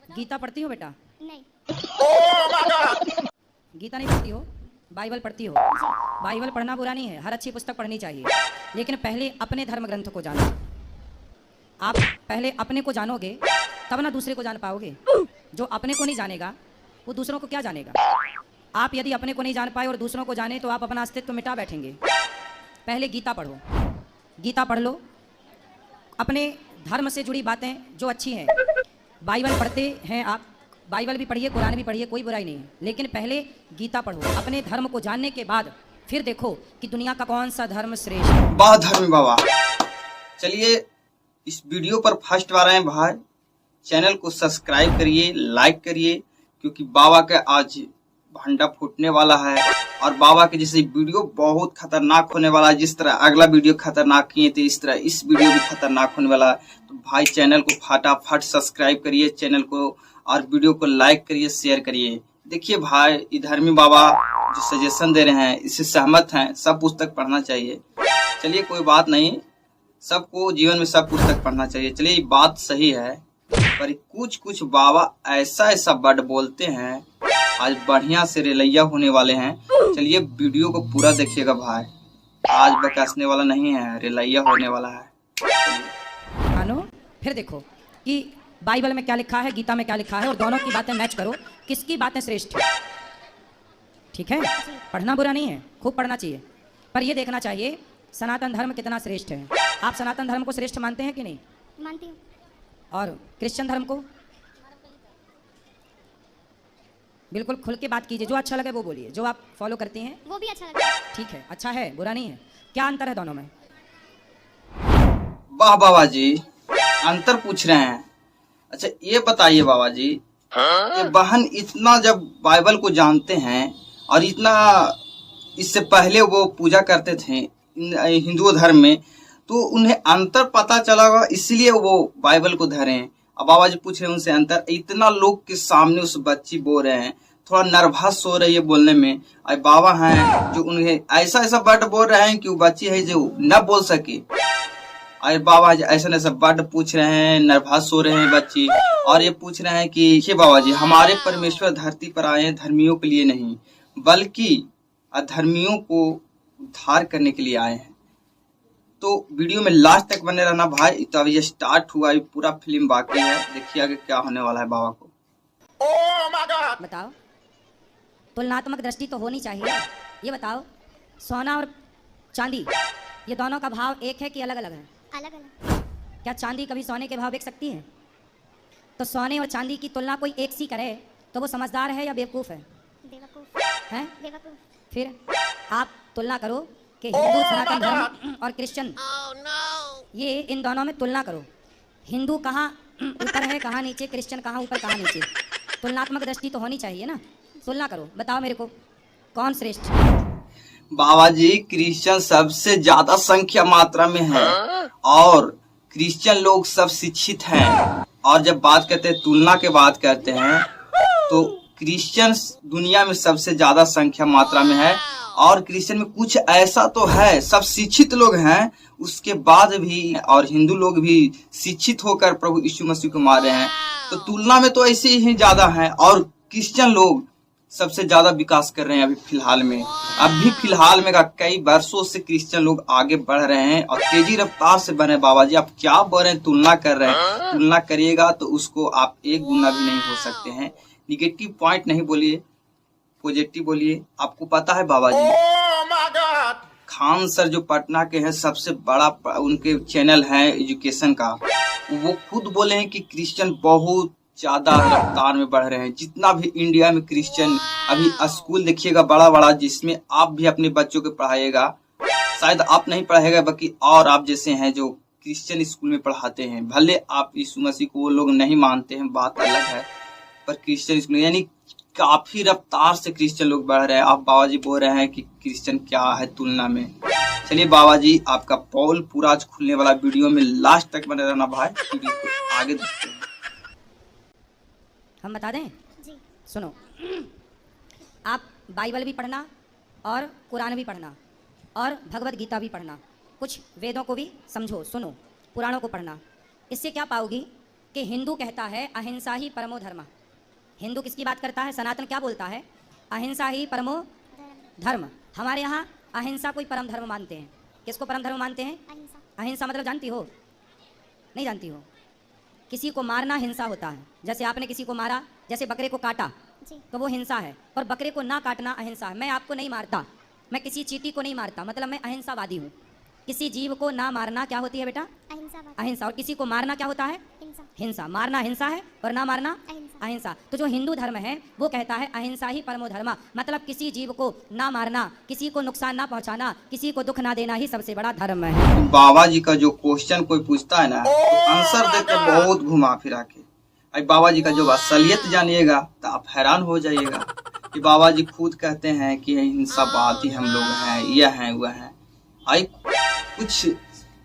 गीता पढ़ती हो बेटा? नहीं। गीता नहीं पढ़ती हो, बाइबल पढ़ती हो? बाइबल पढ़ना बुरा नहीं है, हर अच्छी पुस्तक पढ़नी चाहिए, लेकिन पहले अपने धर्म ग्रंथ को जानो। आप पहले अपने को जानोगे तब ना दूसरे को जान पाओगे। जो अपने को नहीं जानेगा वो दूसरों को क्या जानेगा? आप यदि अपने को नहीं जान पाए और दूसरों को जाने तो आप अपना अस्तित्व मिटा बैठेंगे। पहले गीता पढ़ो, गीता पढ़ लो, अपने धर्म से जुड़ी बातें जो अच्छी हैं। बाइबल पढ़ते हैं आप, बाइबल भी पढ़िए, कुरान भी पढ़िए, कोई बुराई नहीं है, लेकिन पहले गीता पढ़ो। अपने धर्म को जानने के बाद फिर देखो कि दुनिया का कौन सा धर्म श्रेष्ठ है। वाह धर्मी बाबा। चलिए इस वीडियो पर फर्स्ट बार आए भाई, चैनल को सब्सक्राइब करिए, लाइक करिए, क्योंकि बाबा का आज भंडा फूटने वाला है और बाबा के जैसे वीडियो बहुत खतरनाक होने वाला है। जिस तरह अगला वीडियो खतरनाक किए थे इस तरह इस वीडियो भी खतरनाक होने वाला है। तो भाई चैनल को फटाफट सब्सक्राइब करिए, चैनल को और वीडियो को लाइक करिए, शेयर करिए। देखिए भाई ये धर्मी बाबा जो सजेशन दे रहे हैं इससे सहमत हैं, सब पुस्तक पढ़ना चाहिए। चलिए कोई बात नहीं, सबको जीवन में सब पुस्तक पढ़ना चाहिए। चलिए ये बात सही है, पर कुछ कुछ बाबा ऐसा ऐसा वर्ड बोलते हैं, आज बढ़िया से रेलैया होने वाले हैं। चलिए वीडियो को पूरा देखिएगा भाई, आज बकसने वाला नहीं है, रेलैया होने वाला है। मानो फिर देखो कि बाइबल में क्या लिखा है, गीता में क्या लिखा है, और दोनों की बातें मैच करो, किसकी बातें श्रेष्ठ है। ठीक है, पढ़ना बुरा नहीं है, खूब पढ़ना चाहिए, पर यह देखना चाहिए सनातन धर्म कितना श्रेष्ठ है। आप सनातन धर्म को श्रेष्ठ मानते हैं कि नहीं? मानती हूँ। और क्रिश्चियन धर्म को? बिल्कुल खुल के बात कीजिए, जो अच्छा लगे वो बोलिए, जो आप फॉलो करती हैं वो भी अच्छा लगता है। ठीक है, अच्छा है, बुरा नहीं है। क्या अंतर है दोनों में? वाह बाबा जी, अंतर पूछ रहे हैं। अच्छा ये बताइए बाबा जी, ये बहन इतना जब बाइबल को जानते हैं और इतना इससे पहले वो पूजा करते थे हिंदू धर्म में, तो उन्हें अंतर पता चला इसलिए वो बाइबल को धरे। अब बाबा जी पूछ रहे हैं उनसे अंतर, इतना लोग के सामने उस बच्ची बोल रहे हैं, थोड़ा नर्वस हो रही है बोलने में। अब बाबा हैं जो उन्हें ऐसा ऐसा वर्ड बोल रहे हैं कि वो बच्ची है जो न बोल सके। अरे बाबा जी ऐसा ऐसा वर्ड पूछ रहे हैं, नर्वस हो रहे हैं बच्ची, और ये पूछ रहे हैं कि हे बाबा जी हमारे परमेश्वर धरती पर आए हैं धर्मियों के लिए नहीं, बल्कि अधर्मियों को उद्धार करने के लिए आए हैं। तो वीडियो में लास्ट तक बने रहना भाई। तो अभी ये स्टार्ट हुआ, अभी पूरा फिल्म बाकी है, देखिए आगे क्या होने वाला है बाबा को। बताओ, तुलनात्मक दृष्टि तो होनी चाहिए। ये बताओ, सोना और चांदी ये दोनों का भाव एक है कि अलग अलग है? अलग अलग। क्या चांदी कभी सोने के भाव देख सकती है? तो सोने और चांदी की तुलना कोई एक सी करे तो वो समझदार है या बेवकूफ़ है? बेवकूफ हैं? बेवकूफ। फिर आप तुलना करो कि हिंदू सनातन धर्म और क्रिश्चियन, ये इन दोनों में तुलना करो। हिंदू कहाँ ऊपर है कहाँ नीचे, क्रिश्चियन कहाँ ऊपर कहाँ नीचे। तुलनात्मक दृष्टि तो होनी चाहिए ना। तुलना करो, बताओ मेरे को कौन श्रेष्ठ। बाबा जी क्रिश्चियन सबसे ज्यादा संख्या मात्रा में है और क्रिश्चियन लोग सब शिक्षित हैं। और जब बात करते हैं तुलना के बात करते हैं तो क्रिश्चियन दुनिया में सबसे ज्यादा संख्या मात्रा में है, और क्रिश्चियन में कुछ ऐसा तो है, सब शिक्षित लोग हैं उसके बाद भी, और हिंदू लोग भी शिक्षित होकर प्रभु यीशु मसीह को मान रहे हैं। तो तुलना में तो ऐसे ही ज्यादा है, और क्रिश्चियन लोग सबसे ज्यादा विकास कर रहे हैं अभी फिलहाल में। अभी फिलहाल में का कई वर्षों से क्रिश्चियन लोग आगे बढ़ रहे हैं और तेजी रफ्तार से बढ़ रहे हैं। बाबा जी आप क्या बोल रहे हैं, तुलना कर रहे हैं? तुलना करिएगा तो उसको आप एक गुना भी नहीं हो सकते हैं। निगेटिव पॉइंट नहीं बोलिए, पॉजिटिव बोलिए। आपको पता है बाबा जी खान सर जो पटना के हैं, सबसे बड़ा उनके चैनल है एजुकेशन का, वो खुद बोले हैं कि क्रिश्चियन बहुत ज्यादा रफ्तार में बढ़ रहे हैं। जितना भी इंडिया में क्रिश्चियन अभी स्कूल देखिएगा बड़ा बड़ा, जिसमें आप भी अपने बच्चों को पढ़ाइएगा, शायद आप नहीं पढ़ाएगा बाकी और आप जैसे हैं जो क्रिश्चियन स्कूल में पढ़ाते हैं। भले आप यीशु मसीह को वो लोग नहीं मानते हैं, बात अलग है, पर क्रिश्चियन स्कूल यानी काफी रफ्तार से क्रिश्चियन लोग बढ़ रहे हैं। आप बाबा जी बोल रहे हैं कि क्रिश्चियन क्या है तुलना में। चलिए बाबा जी आपका पोल पूरा आज खुलने वाला, वीडियो में लास्ट तक बने रहना भाई, वीडियो को आगे देखते हैं। हम बता दें? जी। सुनो, आप बाइबल भी पढ़ना और कुरान भी पढ़ना और भगवत गीता भी पढ़ना, कुछ वेदों को भी समझो, सुनो, पुराणों को पढ़ना। इससे क्या पाओगी कि हिंदू कहता है अहिंसा ही परमो धर्म। हिंदू किसकी बात करता है? सनातन क्या बोलता है? अहिंसा ही परमो धर्म। धर्म। हमारे यहाँ अहिंसा को ही परम धर्म मानते हैं। किसको परम धर्म मानते हैं? अहिंसा। अहिंसा मतलब जानती हो? नहीं जानती हो? किसी को मारना हिंसा होता है। जैसे आपने किसी को मारा, जैसे बकरे को काटा जी। तो वो हिंसा है, और बकरे को ना काटना अहिंसा है। मैं आपको नहीं मारता, मैं किसी चींटी को नहीं मारता, मतलब मैं अहिंसावादी हूँ। किसी जीव को ना मारना क्या होती है बेटा? अहिंसा बात। अहिंसा। और किसी को मारना क्या होता है? हिंसा। हिंसा। मारना हिंसा है और ना मारना अहिंसा। अहिंसा। तो जो हिंदू धर्म है वो कहता है अहिंसा ही परमो धर्म, मतलब किसी जीव को ना मारना, किसी को नुकसान ना पहुंचाना, किसी को दुख ना देना ही सबसे बड़ा धर्म है। बाबा जी का जो क्वेश्चन कोई पूछता है ना, तो आंसर देते बहुत घुमा फिरा के। अब बाबा जी का जो असलियत जानिएगा तो आप हैरान हो जाइएगा कि बाबा जी खुद कहते हैं कि हिंसावादी हम लोग हैं, यह है वह है। आई कुछ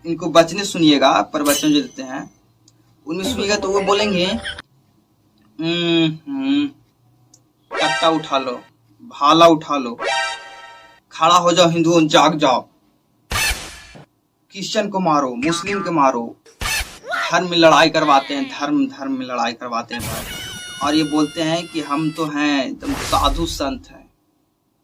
इनको बचने सुनिएगा, प्रवचन जो देते हैं उनमें सुनिएगा तो वो बोलेंगे कट्टा उठा लो, भाला उठा लो, खड़ा हो जाओ, हिंदुओं जाग जाओ, क्रिश्चियन को मारो, मुस्लिम को मारो, धर्म में लड़ाई करवाते हैं, धर्म में लड़ाई करवाते हैं भाई। और ये बोलते हैं कि हम तो हैं एकदम साधु संत हैं।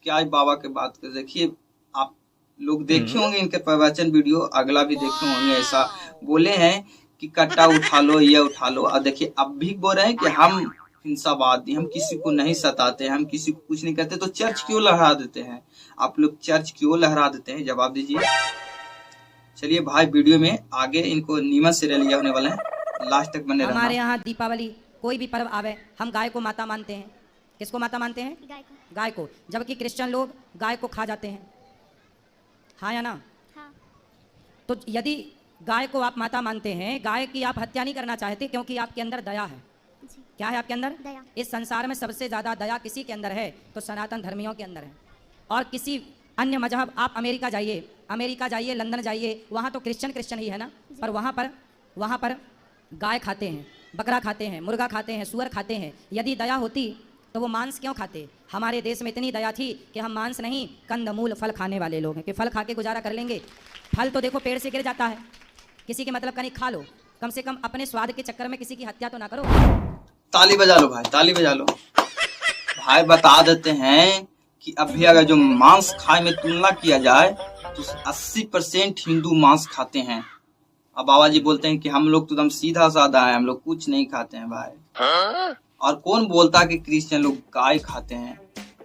क्या है बाबा के बात कर, देखिए आप लोग देखे होंगे इनके प्रवचन वीडियो, अगला भी देखे होंगे। ऐसा बोले हैं कि कट्टा उठा लो, ये उठा लो। और देखिए अब भी बोल रहे हैं कि हम हिंसावादी, हम किसी को नहीं सताते, हम किसी को कुछ नहीं कहते, तो चर्च क्यों लहरा देते हैं आप लोग? चर्च क्यों लहरा देते हैं? जवाब दीजिए। चलिए भाई वीडियो में आगे इनको नीमत से रैलियां होने वाले हैं, लास्ट तक बने रहना। हमारे यहाँ दीपावली कोई भी पर्व आवे हम गाय को माता मानते हैं। किसको माता मानते हैं? गाय को। गाय को। जबकि क्रिश्चियन लोग गाय को खा जाते हैं, हाँ या ना? हाँ। तो यदि गाय को आप माता मानते हैं, गाय की आप हत्या नहीं करना चाहते क्योंकि आपके अंदर दया है। जी। क्या है आपके अंदर? दया। इस संसार में सबसे ज्यादा दया किसी के अंदर है? तो सनातन धर्मियों के अंदर है। और किसी अन्य मजहब, आप अमेरिका जाइए, लंदन जाइए, वहाँ तो क्रिश्चियन ही है ना, पर वहाँ पर गाय खाते हैं, बकरा खाते हैं, मुर्गा खाते हैं, सुअर खाते हैं। यदि दया होती तो वो मांस क्यों खाते? हमारे देश में इतनी दया थी कि हम मांस नहीं, कंदमूल फल खाने वाले लोग हैं कि फल खा के गुजारा कर लेंगे। फल तो देखो पेड़ से गिर जाता है, किसी के मतलब का नहीं, खा लो। कम से कम अपने स्वाद के चक्कर में किसी की हत्या तो ना करो। ताली बजा लो भाई, ताली बजा लो भाई। बता देते हैं कि अभी अगर जो मांस खाए में तुलना किया जाए तो 80% हिंदू मांस खाते हैं। अब बाबा जी बोलते हैं कि हम लोग तो एकदम सीधा साधा है, हम लोग कुछ नहीं खाते हैं भाई। और कौन बोलता कि क्रिश्चियन लोग गाय खाते हैं?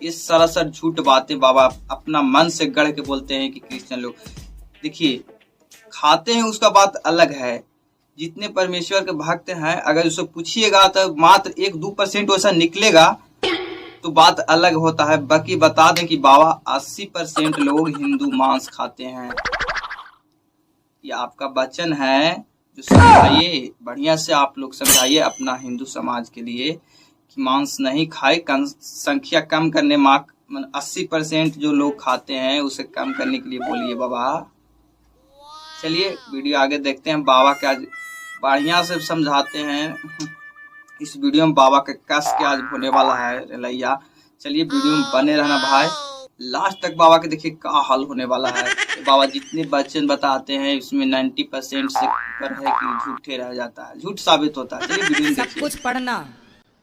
ये सरासर झूठ बातें बाबा अपना मन से गढ़ के बोलते हैं कि क्रिश्चियन लोग, देखिए खाते हैं उसका बात अलग है। जितने परमेश्वर के भक्त हैं अगर उससे पूछिएगा तो मात्र 1-2% वैसा निकलेगा तो बात अलग होता है। बाकी बता दें कि बाबा 80% लोग हिंदू मांस खाते हैं। ये आपका वचन है, जो समझाइए बढ़िया से, आप लोग समझाइए अपना हिंदू समाज के लिए कि मांस नहीं खाए, संख्या कम करने, 80% जो लोग खाते हैं उसे कम करने के लिए बोलिए बाबा। चलिए वीडियो आगे देखते हैं। बाबा क्या बढ़िया से समझाते हैं। इस वीडियो में बाबा के कस के आज होने वाला है लैया। चलिए वीडियो में बने रहना भाई, लास्ट तक बाबा के देखिए क्या हाल होने वाला है। बाबा जितने वचन बताते हैं उसमें 90% से ऊपर है कि झूठे रह जाता है, झूठ साबित होता है। चलिए वीडियो में सब देखिए। कुछ पढ़ना,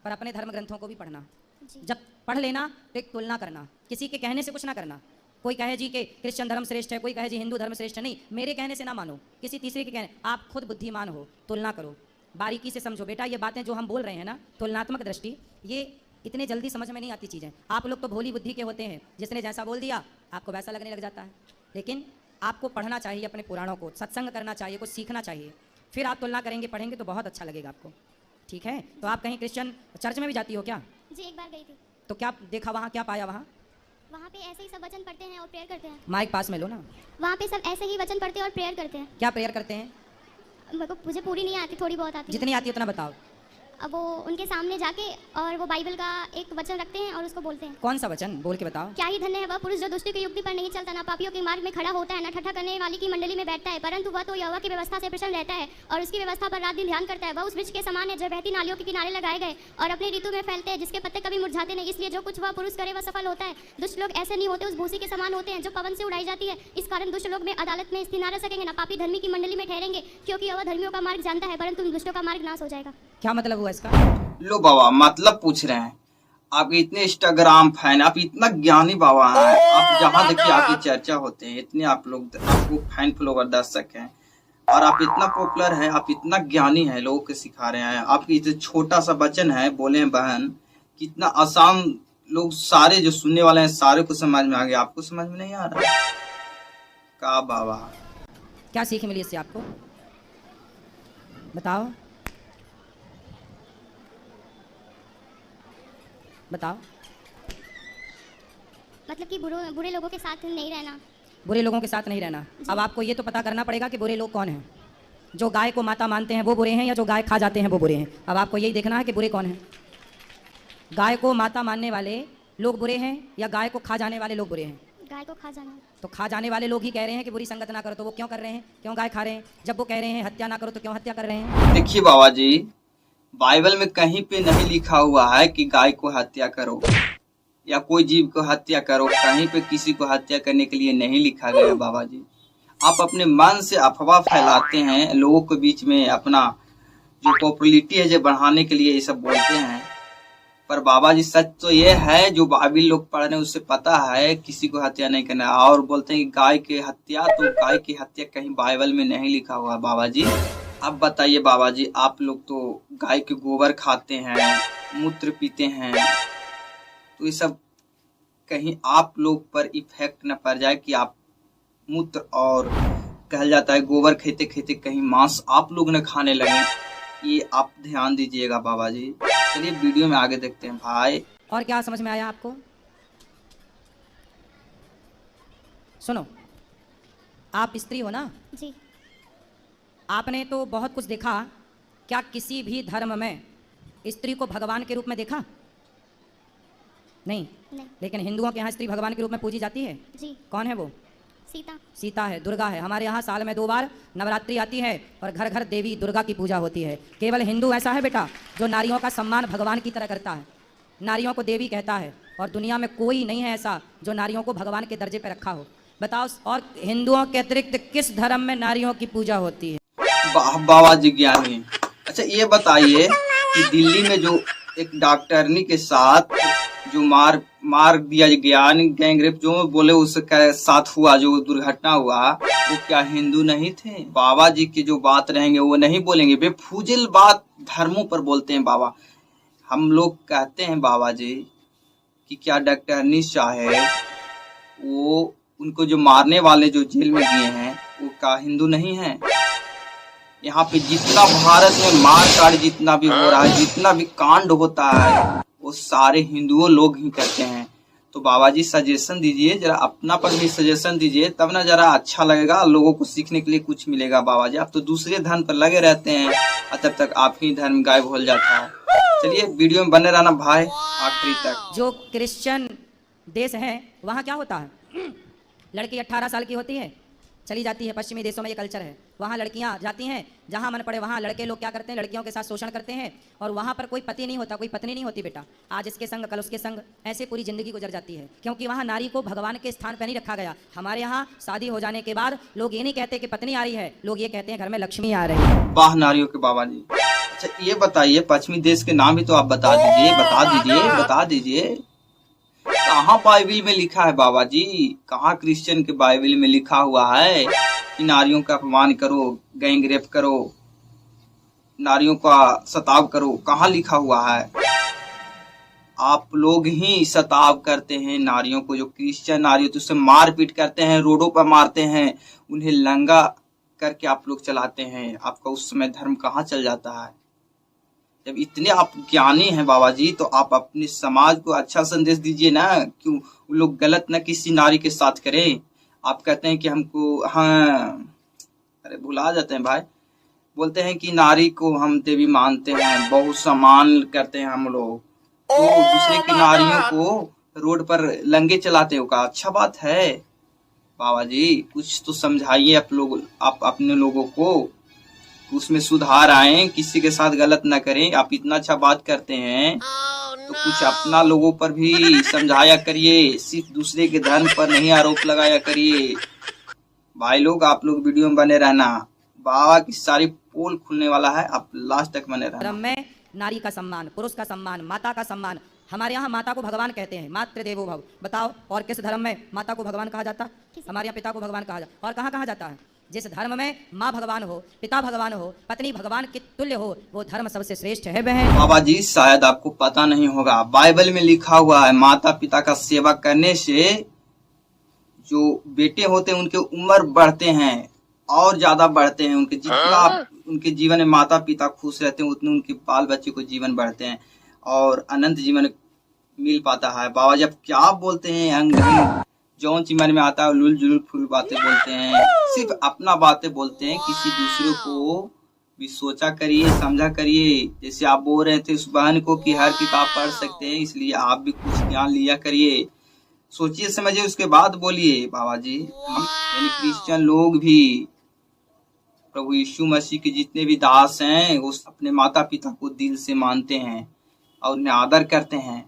पर अपने धर्म ग्रंथों को भी पढ़ना। जी। जब पढ़ लेना तो एक तुलना करना, किसी के कहने से कुछ ना करना। कोई कहे जी कि क्रिश्चियन धर्म श्रेष्ठ है, कोई कहे जी हिंदू धर्म श्रेष्ठ है, नहीं, मेरे कहने से ना मानो, किसी तीसरे के कहने। आप खुद बुद्धिमान हो, तुलना करो, बारीकी से समझो। बेटा ये बातें जो हम बोल रहे हैं ना, तुलनात्मक दृष्टि, ये इतने जल्दी समझ में नहीं आती चीज़ें। आप लोग तो भोली बुद्धि के होते हैं, जिसने जैसा बोल दिया आपको वैसा लगने लग जाता है। लेकिन आपको पढ़ना चाहिए अपने पुराणों को, सत्संग करना चाहिए, कुछ सीखना चाहिए, फिर आप तुलना करेंगे, पढ़ेंगे तो बहुत अच्छा लगेगा आपको। ठीक है? तो आप कहीं क्रिश्चियन चर्च में भी जाती हो क्या? जी एक बार गई थी। तो क्या देखा वहाँ, क्या पाया वहाँ? वहाँ पे ऐसे ही सब वचन पढ़ते हैं और प्रेयर करते हैं। माइक पास में लो ना। वहाँ पे सब ऐसे ही वचन पढ़ते हैं और प्रेयर करते हैं। क्या प्रेयर करते हैं? मुझे पूरी नहीं आती, थोड़ी बहुत आती है। जितनी आती है उतना बताओ। अब वो उनके सामने जाके और वो बाइबल का एक वचन रखते हैं और उसको बोलते हैं। कौन सा वचन बोल के बताओ। क्या ही धन्य है वह पुरुष जो दुष्टों की युक्ति पर नहीं चलता, ना पापियों के मार्ग में खड़ा होता है, ना ठट्ठा करने वाली की मंडली में बैठता है, परंतु वह तो यहोवा की व्यवस्था से प्रसन्न रहता है और उसकी व्यवस्था पर रात दिन ध्यान करता है। वह उस वृक्ष के समान है जो बहती नालियों के किनारे लगाए गए और अपने ऋतु में फैलते हैं, जिसके पत्ते कभी मुरझाते नहीं। इसलिए जो कुछ वह पुरुष करे वह सफल होता है। दुष्ट लोग ऐसे नहीं होते, उस भूसी के समान होते हैं जो पवन से उड़ाई जाती है। इस कारण दुष्ट लोग में अदालत में स्थिर न रह सकेंगे, ना पापी धर्मी की मंडली में ठहरेंगे, क्योंकि यहोवा धर्मियों का मार्ग जानता है, परंतु दुष्टों का मार्ग नाश हो जाएगा। क्या मतलब हुआ इसका? लो बाबा, मतलब पूछ रहे हैं। आप इतने इंस्टाग्राम फैन, आप इतना ज्ञानी बाबा हैं, आप जहाँ देखिए आपकी चर्चा होते हैं, इतने आप लोग आपको फैन फॉलोवर दर्शक हैं, और आप इतना पॉपुलर हैं, आप इतना ज्ञानी हैं, लोगों को सिखा रहे हैं। आपकी इतना छोटा सा वचन है, बोले बहन, कितना आसान, लोग सारे जो सुनने वाले हैं सारे को समझ में आ गया, आपको समझ में नहीं आ रहा का बाबा? क्या सीख मिली इससे आपको, बताओ बताओ। मतलब कि बुरे लोगों के साथ नहीं रहना। बुरे लोगों के साथ नहीं रहना। अब आपको ये तो पता करना पड़ेगा कि बुरे लोग कौन हैं। जो गाय को माता मानते हैं वो बुरे हैं, या जो गाय खा जाते हैं वो बुरे हैं। अब आपको यही देखना है कि बुरे कौन हैं। गाय को माता मानने वाले लोग बुरे हैं, या गाय को खा जाने वाले लोग बुरे हैं? गाय को खा जाना। तो खा जाने वाले लोग ही कह रहे हैं कि बुरी संगत ना करो, तो वो क्यों कर रहे हैं, क्यों गाय खा रहे हैं? जब वो कह रहे हैं हत्या ना करो, तो क्यों हत्या कर रहे हैं? देखिए बाबा जी, बाइबल में कहीं पे नहीं लिखा हुआ है कि गाय को हत्या करो या कोई जीव को हत्या करो। कहीं पे किसी को हत्या करने के लिए नहीं लिखा गया बाबा जी। आप अपने मन से अफवाह फैलाते हैं, लोगों के बीच में अपना जो पॉपुलैरिटी है जो बढ़ाने के लिए ये सब बोलते हैं। पर बाबा जी सच तो ये है, जो बाइबल लोग पढ़ रहे हैं उससे पता है किसी को हत्या नहीं करना है। और बोलते हैं कि गाय की हत्या, तो गाय की हत्या कहीं बाइबल में नहीं लिखा हुआ बाबा जी। अब बताइए बाबा जी, आप लोग तो गाय के गोबर खाते हैं, मूत्र पीते हैं, तो ये सब कहीं आप लोग पर इफेक्ट न पड़ जाए कि आप मूत्र और कहल जाता है गोबर खेते खेते कहीं मांस आप लोग न खाने लगे। ये आप ध्यान दीजिएगा बाबा जी। चलिए वीडियो में आगे देखते हैं भाई। और क्या समझ में आया आपको? सुनो, आप स्त्री हो ना? जी। आपने तो बहुत कुछ देखा। क्या किसी भी धर्म में स्त्री को भगवान के रूप में देखा? नहीं। लेकिन हिंदुओं के यहाँ स्त्री भगवान के रूप में पूजी जाती है। जी। कौन है वो? सीता। सीता है, दुर्गा है। हमारे यहाँ साल में 2 बार नवरात्रि आती है और घर घर देवी दुर्गा की पूजा होती है। केवल हिंदू ऐसा है बेटा जो नारियों का सम्मान भगवान की तरह करता है, नारियों को देवी कहता है, और दुनिया में कोई नहीं है ऐसा जो नारियों को भगवान के दर्जे पर रखा हो। बताओ, और हिंदुओं के अतिरिक्त किस धर्म में नारियों की पूजा होती है? बाबा जी ज्ञानी। अच्छा ये बताइए कि दिल्ली में जो एक डॉक्टरनी के साथ जो मार दिया गया, गैंगरेप जो बोले उसके साथ हुआ, जो दुर्घटना हुआ, वो क्या हिंदू नहीं थे? बाबा जी की जो बात रहेंगे वो नहीं बोलेंगे, बेफुजिल बात धर्मों पर बोलते हैं बाबा। हम लोग कहते हैं बाबा जी कि क्या डॉक्टरनी चाहे वो उनको जो मारने वाले जो जेल में गए हैं वो क्या हिंदू नहीं है? यहाँ पे जितना भारत में मार काट जितना भी हो रहा है, जितना भी कांड होता है, वो सारे हिंदुओं लोग ही करते हैं। तो बाबा जी सजेशन दीजिए, जरा अपना पर भी सजेशन दीजिए, तब ना जरा अच्छा लगेगा, लोगों को सीखने के लिए कुछ मिलेगा। बाबा जी आप तो दूसरे धर्म पर लगे रहते हैं और तब तक आप ही धर्म गायब हो जाता है। चलिए वीडियो में बने रहना भाई आखिरी तक। जो क्रिश्चियन देश है वहाँ क्या होता है? लड़की 18 साल की होती है, चली जाती है। पश्चिमी देशों में ये कल्चर है, वहाँ लड़कियाँ जाती हैं जहाँ मन पड़े वहाँ। लड़के लोग क्या करते हैं, लड़कियों के साथ शोषण करते हैं, और वहाँ पर कोई पति नहीं होता, कोई पत्नी नहीं होती बेटा। आज इसके संग कल उसके संग, ऐसे पूरी जिंदगी गुजर जाती है, क्योंकि वहाँ नारी को भगवान के स्थान पर नहीं रखा गया। हमारे यहाँ शादी हो जाने के बाद लोग ये नहीं कहते कि पत्नी आ रही है, लोग ये कहते हैं घर में लक्ष्मी आ रही है। वाह नारियों के बाबा जी। अच्छा ये बताइए, पश्चिमी देश के नाम भी तो आप बता दीजिए। कहाँ बाइबिल में लिखा है बाबा जी? कहाँ क्रिश्चियन के बाइबिल में लिखा हुआ है कि नारियों का अपमान करो, गैंग रेप करो, नारियों का सताव करो? कहाँ लिखा हुआ है? आप लोग ही सताव करते हैं नारियों को। जो क्रिश्चियन नारी तो उससे मारपीट करते हैं, रोडों पर मारते हैं, उन्हें नंगा करके आप लोग चलाते हैं। आपका उस समय धर्म कहाँ चल जाता है? जब इतने आप ज्ञानी हैं बाबा जी, तो आप अपने समाज को अच्छा संदेश दीजिए ना। क्यों वो लोग गलत न किसी नारी के साथ करें। आप कहते हैं कि हमको, हाँ अरे भुला जाते हैं भाई, बोलते हैं कि नारी को हम देवी मानते हैं, बहुत सम्मान करते हैं हम लोग, तो दूसरे की नारियों को रोड पर लंगे चलाते हो का अच्छा बात है? बाबा जी कुछ तो समझाइए आप अपने लोगों को, उसमें सुधार आए, किसी के साथ गलत ना करें। आप इतना अच्छा बात करते हैं तो कुछ अपना लोगों पर भी समझाया करिए, सिर्फ दूसरे के धर्म पर नहीं आरोप लगाया करिए। भाई लोग आप लोग वीडियो में बने रहना, बाबा की सारी पोल खुलने वाला है, आप लास्ट तक बने रहना। धर्म में नारी का सम्मान, पुरुष का सम्मान, माता का सम्मान। हमारे यहाँ माता को भगवान कहते हैं, मातृ देवो भव। बताओ और किस धर्म में माता को भगवान कहा जाता? हमारे यहाँ पिता को भगवान कहा जाता। और कहाँ कहा जाता है? जिस धर्म में माँ भगवान हो, पिता भगवान हो, पत्नी भगवान के तुल्य हो, वो धर्म सबसे श्रेष्ठ है बहन। बाबा जी शायद आपको पता नहीं होगा, बाइबल में लिखा हुआ है माता पिता का सेवा करने से जो बेटे होते हैं उनके उम्र बढ़ते हैं और ज्यादा बढ़ते हैं। उनके जितना उनके जीवन में माता पिता खुश रहते हैं उतने उनके बाल बच्चे को जीवन बढ़ते हैं और अनंत जीवन मिल पाता है। बाबा जी आप क्या बोलते हैं? अंग जौन चीज मन में आता है लुल जुलुल फुल बातें बोलते हैं, सिर्फ अपना बातें बोलते हैं। किसी दूसरे को भी सोचा करिए, समझा करिए। जैसे आप बोल रहे थे उस बहन को कि हर किताब पढ़ सकते हैं, इसलिए आप भी कुछ ज्ञान लिया करिए, सोचिए समझिए उसके बाद बोलिए। बाबा जी हम यानी क्रिश्चियन लोग भी प्रभु यीशु मसीह के जितने भी दास हैं वो अपने माता पिता को दिल से मानते हैं और उन्हें आदर करते हैं।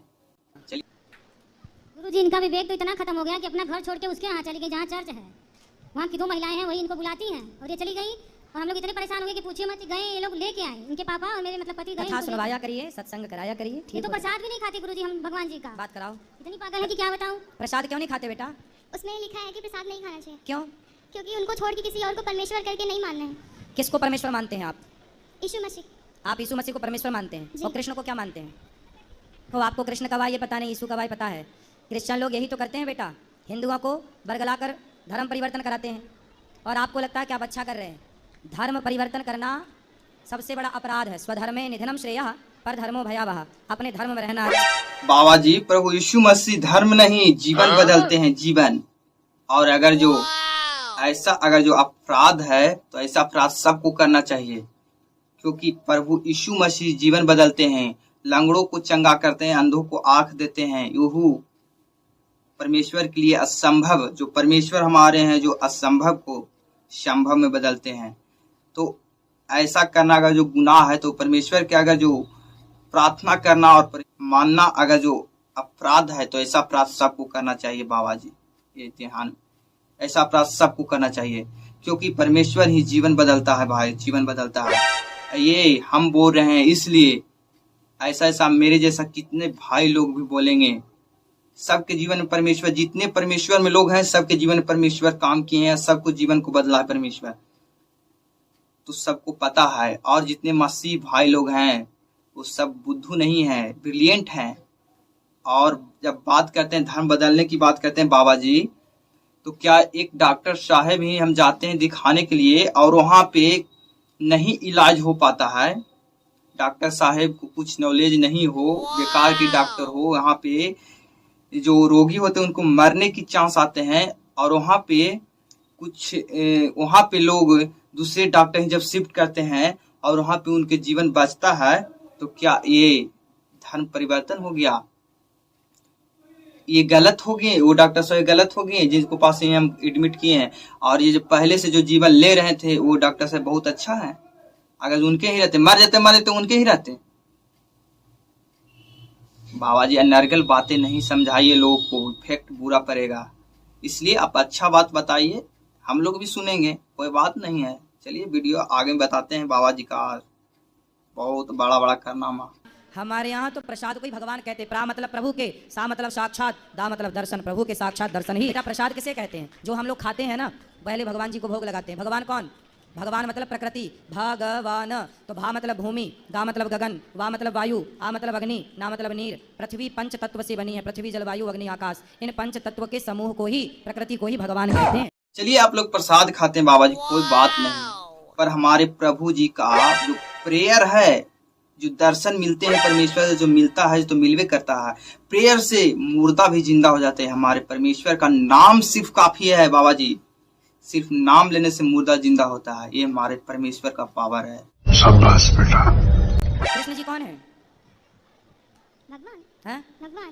गुरुजी इनका विवेक तो इतना खत्म हो गया कि अपना घर छोड़ के उसके यहाँ चली गई जहाँ चर्च है। वहाँ की 2 महिलाएं हैं, वही इनको बुलाती हैं और ये चली गई। और हम लोग इतने परेशान हो गए कि पूछिए मत। गए ये लोग लेके आए, इनके पापा और मेरे मतलब पति गए। कथा सुनवाया करिए, सत्संग कराया करिए। ये ठीक तो हो? प्रसाद भी नहीं खाते गुरुजी हम भगवान जी का। बात कराओ। इतनी पागल है कि क्या बताऊँ। प्रसाद क्यों नहीं खाते बेटा? उसमें लिखा है कि प्रसाद नहीं खाना चाहिए। क्यों? क्योंकि उनको छोड़ के किसी और को परमेश्वर करके नहीं मानना है। किसको परमेश्वर मानते हैं आप? यीशु मसीह। आप यीशु मसीह को परमेश्वर मानते हैं जी। और कृष्ण को क्या मानते हैं? तो आपको कृष्ण का भाई ये पता नहीं, यीशु का भाई पता है। क्रिश्चियन लोग यही तो करते हैं बेटा, हिंदुओं को बरगलाकर धर्म परिवर्तन कराते हैं और आपको लगता है कि आप अच्छा कर रहे हैं। धर्म परिवर्तन करना सबसे बड़ा अपराध है। स्वधर्मे निधनम श्रेयः पर धर्मो भयावह। अपने धर्म में रहना। बाबा जी प्रभु यीशु मसीह धर्म नहीं जीवन बदलते हैं, जीवन। और अगर जो अपराध है तो ऐसा अपराध सबको करना चाहिए, क्योंकि प्रभु यीशु मसीह जीवन बदलते हैं, लंगड़ों को चंगा करते हैं, अंधों को आंख देते हैं। यूहू परमेश्वर के लिए असंभव, जो परमेश्वर हमारे हैं जो असंभव को संभव में बदलते हैं। तो ऐसा करना अगर जो गुनाह है तो परमेश्वर के अगर जो प्रार्थना करना और मानना अगर जो अपराध है तो ऐसा अपराध सबको करना चाहिए। बाबा जी ये ध्यान, ऐसा अपराध सबको करना चाहिए, क्योंकि परमेश्वर ही जीवन बदलता है भाई, जीवन बदलता है। ये हम बोल रहे हैं इसलिए ऐसा मेरे जैसा कितने भाई लोग भी बोलेंगे। सबके जीवन में परमेश्वर, जितने परमेश्वर में लोग हैं सबके जीवन में परमेश्वर काम किए हैं, सबको जीवन को बदला है परमेश्वर, तो सबको पता है। और जितने मसीह भाई लोग हैं वो सब बुद्धू नहीं है, ब्रिलियंट हैं। और जब बात करते हैं धर्म बदलने की बात करते हैं बाबा जी, तो क्या एक डॉक्टर साहब ही हम जाते हैं दिखाने के लिए और वहाँ पे नहीं इलाज हो पाता है, डॉक्टर साहब को कुछ नॉलेज नहीं हो, बेकार की डॉक्टर हो, वहाँ पे जो रोगी होते हैं उनको मरने की चांस आते हैं। और वहाँ पे लोग दूसरे डॉक्टर ही जब शिफ्ट करते हैं और वहाँ पे उनके जीवन बचता है, तो क्या ये धर्म परिवर्तन हो गया? ये गलत हो गए, वो डॉक्टर साहब गलत हो गए जिनको पास ही हम एडमिट किए हैं। और ये जो पहले से जो जीवन ले रहे थे वो डॉक्टर साहब बहुत अच्छा है, अगर उनके ही रहते, मर जाते उनके ही रहते। बाबा जी अनर्गल बातें नहीं समझाइए, लोगों को इफेक्ट बुरा पड़ेगा। इसलिए आप अच्छा बात बताइए, हम लोग भी सुनेंगे, कोई बात नहीं है। चलिए वीडियो आगे बताते हैं। बाबा जी का बहुत बड़ा कारनामा। हमारे यहाँ तो प्रसाद को ही भगवान कहते हैं। प्रा मतलब प्रभु के, सा मतलब साक्षात, दा मतलब दर्शन। प्रभु के साक्षात दर्शन ही बेटा प्रसाद किसे कहते हैं? जो हम लोग खाते हैं ना, पहले भगवान जी को भोग लगाते हैं। भगवान कौन? भगवान मतलब प्रकृति, भगवान। तो भा मतलब भूमि, गा मतलब गगन, वा मतलब वायु, आ मतलब अग्नि, ना मतलब नीर। पृथ्वी 5 तत्व से बनी है, पृथ्वी जल वायु अग्नि आकाश। इन 5 तत्व के समूह को ही, प्रकृति को ही भगवान कहते हैं। चलिए आप लोग प्रसाद खाते हैं बाबा जी, कोई बात नहीं, पर हमारे प्रभु जी का जो प्रेयर है, जो दर्शन मिलते हैं परमेश्वर से, जो मिलता है तो मिलवे करता है। प्रेयर से मुर्दा भी जिंदा हो जाते हैं। हमारे परमेश्वर का नाम सिर्फ काफी है बाबा जी, सिर्फ नाम लेने से मुर्दा जिंदा होता है। ये हमारे परमेश्वर का पावर है। शाबाश बेटा। कृष्ण जी कौन है? भगवान हैं? भगवान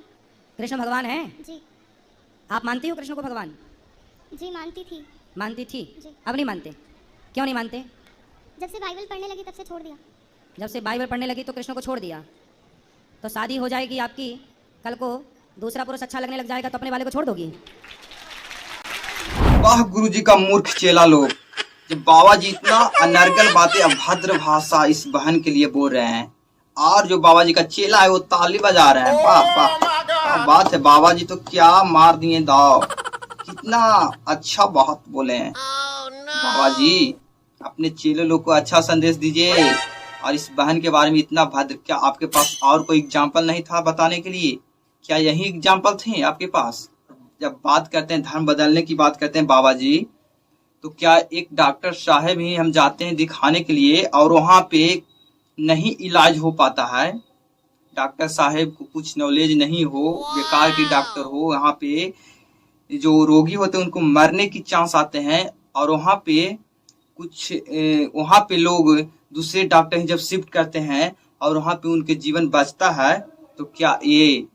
कृष्ण भगवान है? जी आप मानती हो कृष्ण को भगवान? जी मानती थी। मानती थी? जी। अब नहीं मानते? क्यों नहीं मानते? जब से बाइबल पढ़ने लगी तब से छोड़ दिया। जब से बाइबल पढ़ने लगी तो कृष्ण को छोड़ दिया। तो शादी हो जाएगी आपकी, कल को दूसरा पुरुष अच्छा लगने लग जाएगा तो अपने वाले को छोड़ दोगी? वाह गुरुजी का मूर्ख चेला लोग, कि बाबा जी इतना अनर्गल बातें, अभद्र भाषा इस बहन के लिए बोल रहे हैं, और जो बाबा जी का चेला है वो ताली बजा रहे हैं। वाह वाह, क्या बात है, बाबा जी तो क्या मार दिए दाव, कितना अच्छा बात बोले हैं। बाबा जी अपने चेले लोग को अच्छा संदेश दीजिए, और इस बहन के बारे में इतना भद्र, क्या आपके पास और कोई एग्जाम्पल नहीं था बताने के लिए? क्या यही एग्जाम्पल थे आपके पास? जब बात करते हैं धर्म बदलने की बात करते हैं बाबा जी, तो क्या एक डॉक्टर साहब ही हम जाते हैं दिखाने के लिए और वहाँ पे नहीं इलाज हो पाता है, डॉक्टर साहब को कुछ नॉलेज नहीं हो, बेकार की डॉक्टर हो, वहाँ पे जो रोगी होते हैं उनको मरने की चांस आते हैं, और वहाँ पे लोग दूसरे डॉक्टर ही जब शिफ्ट करते हैं और वहाँ पे उनके जीवन बचता है, तो क्या ये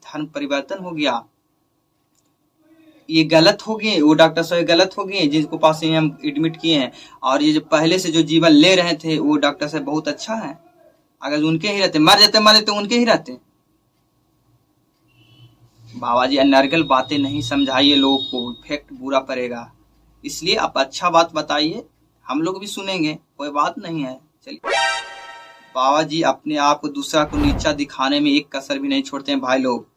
धर्म परिवर्तन हो गया? ये गलत हो गए, वो डॉक्टर साहब गलत हो गए जिनको पास ही हम एडमिट किए हैं, और ये जो पहले से जो जीवन ले रहे थे वो डॉक्टर साहब बहुत अच्छा है। अगर उनके ही रहते, मर जाते उनके ही रहते। बाबा जी अनर्गल बातें नहीं समझाइए, लोगों को इफेक्ट बुरा पड़ेगा, इसलिए आप अच्छा बात बताइए, हम लोग भी सुनेंगे, कोई बात नहीं है। चलिए, बाबा जी अपने आप को दूसरा को नीचा दिखाने में एक कसर भी नहीं छोड़ते हैं। भाई लोग,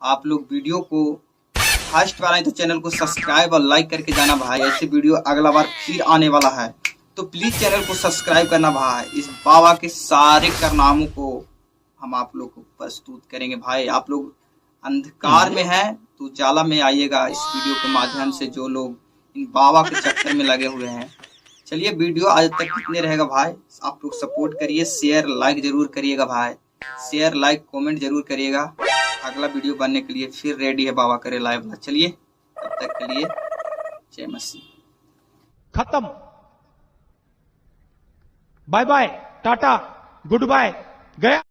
आप लोग वीडियो को फर्स्ट बार आए तो चैनल को सब्सक्राइब और लाइक करके जाना भाई, ऐसे वीडियो अगला बार फिर आने वाला है, तो प्लीज चैनल को सब्सक्राइब करना भाई। इस बाबा के सारे कारनामों को हम आप लोग को प्रस्तुत करेंगे भाई। आप लोग अंधकार में हैं तो उजाला में आइएगा इस वीडियो के माध्यम से, जो लोग इन बाबा के चक्कर में लगे हुए हैं। चलिए, वीडियो आज तक कितने रहेगा भाई, आप लोग सपोर्ट करिए, शेयर लाइक जरूर करिएगा भाई, शेयर लाइक कमेंट जरूर करिएगा। अगला वीडियो बनने के लिए फिर रेडी है बाबा करे लाइव। चलिए, तब तक के लिए जय मसीह। खत्म, bye bye, tata, goodbye, गया।